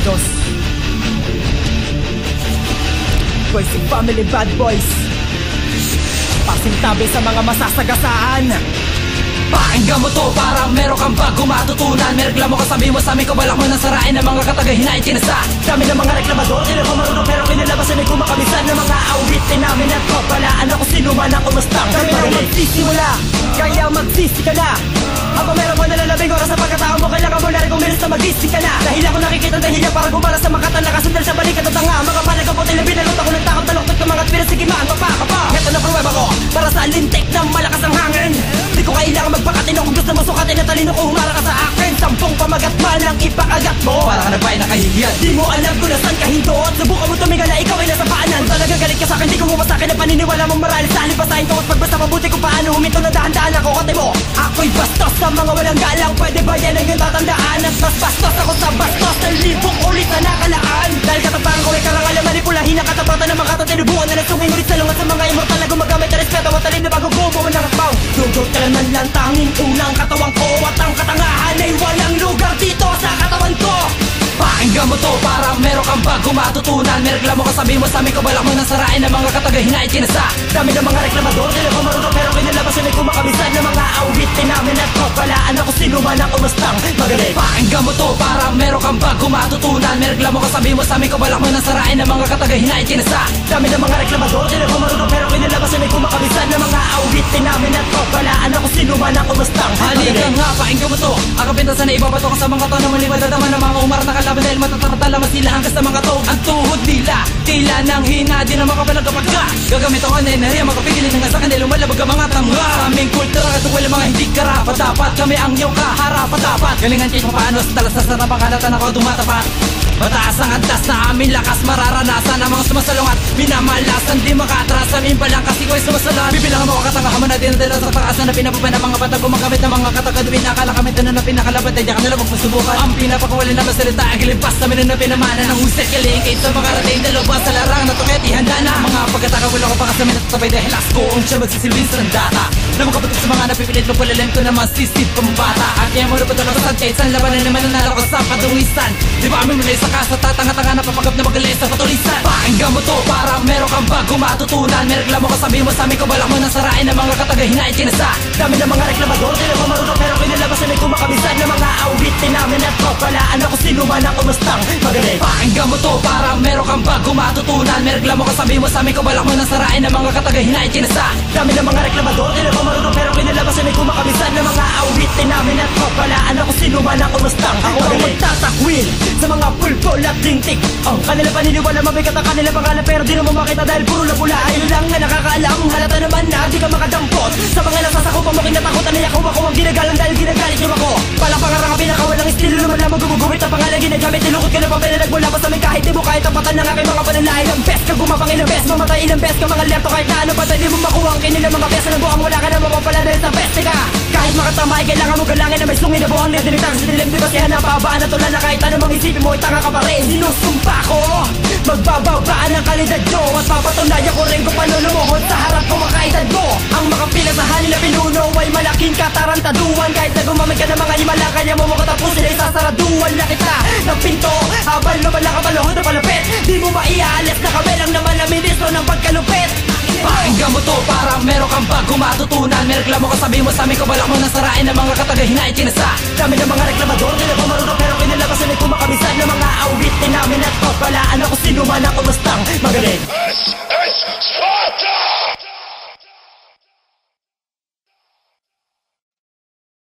Dominados. Boys and family, bad boys, pasintabi sa mga masasagasaan. Pakinggan mo to, parang meron kang bago matutunan. May reklamo ka, sabi mo sa amin, kabalak mo nang sarain ng mga katagahinay kinasa. Dami ng mga reklamador, di na ko marunong pero kinalabasan ay kumakabisan ng mga awitin namin at kapalaan ako sino man ang umastang. Kami nang magsisimula, kaya magsisi ka na. Habang meron mo nalalabing oras sa pagkatao mo, kailangan mo na rin kumilos na mag-isip ka na. Dahil ako nakikita dahilan para gumala sa makatan, nakasundal sa balik at tanga. Mga panagaputin na binalot ako ng takot, taloktot ka mga tpira, sige maan, papakapa. Ito na pruweba ko, para sa lintik ng malakas ang hangin. Di ko kailangan magpakatino kung gusto mo sukatin na talino ko humara ka sa akin. Sampung pamagat man ang ipakagat mo, para ka na ba'y nakahihiyad. Di mo alam kung nasan ka hinto at subukan mo tuminga na ikaw ay nasa paanan. Talagang galit ka sa'kin, di ko masakin na paniniwala mong marahil sa halip pasahin ko at pagbasta mabuti kung paano huminto na dahan-dahan ako kate mo. Ako'y bastos sa mga walang galang, pwede ba yan ang iyong tatandaan? At mas bastos ako sa bastos ng libong ulit na nakalaan. Dahil katapangan ko ay karangal na manipulahin ang katapatan ng mga katatinubuan na nagsungin ulit sa lungat sa mga immortal na gumagamit na respeto at talim na bago bumuo ng akbaw. Dudot ka naman lang tanging unang katawan ko at ang katangahan ay walang lugar dito sa katawan ko. Pakinggan mo to, parang meron kang bago matutunan. May reklamo ka, sabi mo sa amin, kabalak mo nang sarain ng mga katagahinay kinasa. Dami ng mga reklamador, di na ko marunong pero kinalabasan ay kumakabisan ng mga awitin namin at kapalaan ako sino man ang umastang magaling. Pakinggan mo to, parang meron kang bago matutunan. May reklamo ka, sabi mo sa amin, kabalak mo nang sarain ng mga katagahinay kinasa. Dami ng mga reklamador, di na ko marunong pero kinalabasan ay kumakabisan ng mga awitin namin at kapalaan ako sino man ang umastang magaling. Halika nga, pakinggan mo to, ang kapintasan na ibabato ka sa mga tanong maliwad at naman ng mga umarang nakalaban dahil matatartala mo sila hanggang sa mga to. Ang tuhod nila, tila nang hina, di na makapalag kapag ka gagamit ako na enerhiya, makapigilin na nga sa kanila malabag ang mga tangga. Sa aming kultura, katuwala mga hindi karapat, dapat kami ang iyong kaharapat dapat. Galingan kayo paano sa talas sa sarapang kalatan ako dumatapat. Mataas ang antas na aming lakas, mararanasan ang mga sumasalungat, minamalasan, di makatras sa amin palang kasi ko'y sumasalan. Bibilang mo katangahaman na dinadala sa taasan na pinapapan ng mga patag, gumagamit ng mga katagad, pinakalakamit na pinakalabat, ay di ka nila magpasubukan. Ang pinapakawalin na masalita, ang gilimpas namin na pinamanan ng husay kalingkit sa makarating dalawa sa larang na tuketi, handa na mga pagkatakawala ko pa kasamin at tatabay dahil asko ang siya magsisilbin sa randata na makapatok sa mga napipilit mo palalim ko na masisip pambata. At kaya mo napatalo sa kahit saan labanan naman nanalo ko sa patungisan. Di ba amin mulay sa kasa tatanga-tanga na papagap na magaling sa patulisan. Pakinggan mo to, parang meron kang bago matutunan. May reklamo ka, sabi mo sa amin, kabalak mo nang sarain ng mga katagahinay kinasa. Dami ng mga reklamador, di na ko marunong pero kinalabasan ay kumakabisan ng mga awitin namin at kapalaan ako sino man ang umastang magaling. Pakinggan mo to, parang meron kang bago matutunan. May reklamo ka, sabi mo sa amin, kabalak mo nang sarain ng mga katagahinay kinasa. Dami ng mga reklamador, di na ko marunong pero kinalabasan ay kumakabisan ng mga awitin namin at kapalaan ako sino man ang umastang magaling. Ako ang magtatakwil sa mga pulpol at tingtik. Ang kanila paniniwala, mabigat ang kanila pangalan pero di naman makita dahil puro na pula. Ayun lang na nakakaalam, halata naman na di ka makadampot sa mga nasasakupan mo kinatakutan na ako ang ginagalang dahil ginagalit yung ako. Palang pangarang ang pinakawalang estilo naman lamang gumugumit ang pangalan ginagamit. Nilukot ka na papel na nagmula pa sa amin kahit di mo kahit tapatan ng aking mga panalay. Ilang best ka gumapang, ilang best mamatay, ilang best ka mga lerto kahit na ano pa di mo makuha ang kinila mga best na buwang wala ka na mapapala dahil sa best ka. Kahit makatama ay kailangan mo galangin na may sungin na buwang nilitang sa dilim. Di ba siya napabaan na tula na kahit anong isipin mo ay tanga ka pa rin. Sinusumpa ko magbababaan ang kalidad nyo at papatunayan ko rin kung paano lumuhod sa harap ko makaedad mo. Ang makapila sa halin na pinuno ay malaking katarantaduan. Kahit na gumamit ka ng mga himala, kanya mo makatapusin ay sasaraduan na kita ng pinto habang lumala ka paluhod na palapit. Di mo maiaalis na kami lang naman ang ministro ng pagkalupit. Pakinggan mo to, parang meron kang bago matutunan. May reklamo ka, sabi mo sa amin, kabalak mo nang sarain ng mga katagahinay kinasa. Dami ng mga reklamador, di na ko marunong pero kinalabasan ay kumakabisan ng mga awitin namin at kapalaan ako sino man ang umastang magaling.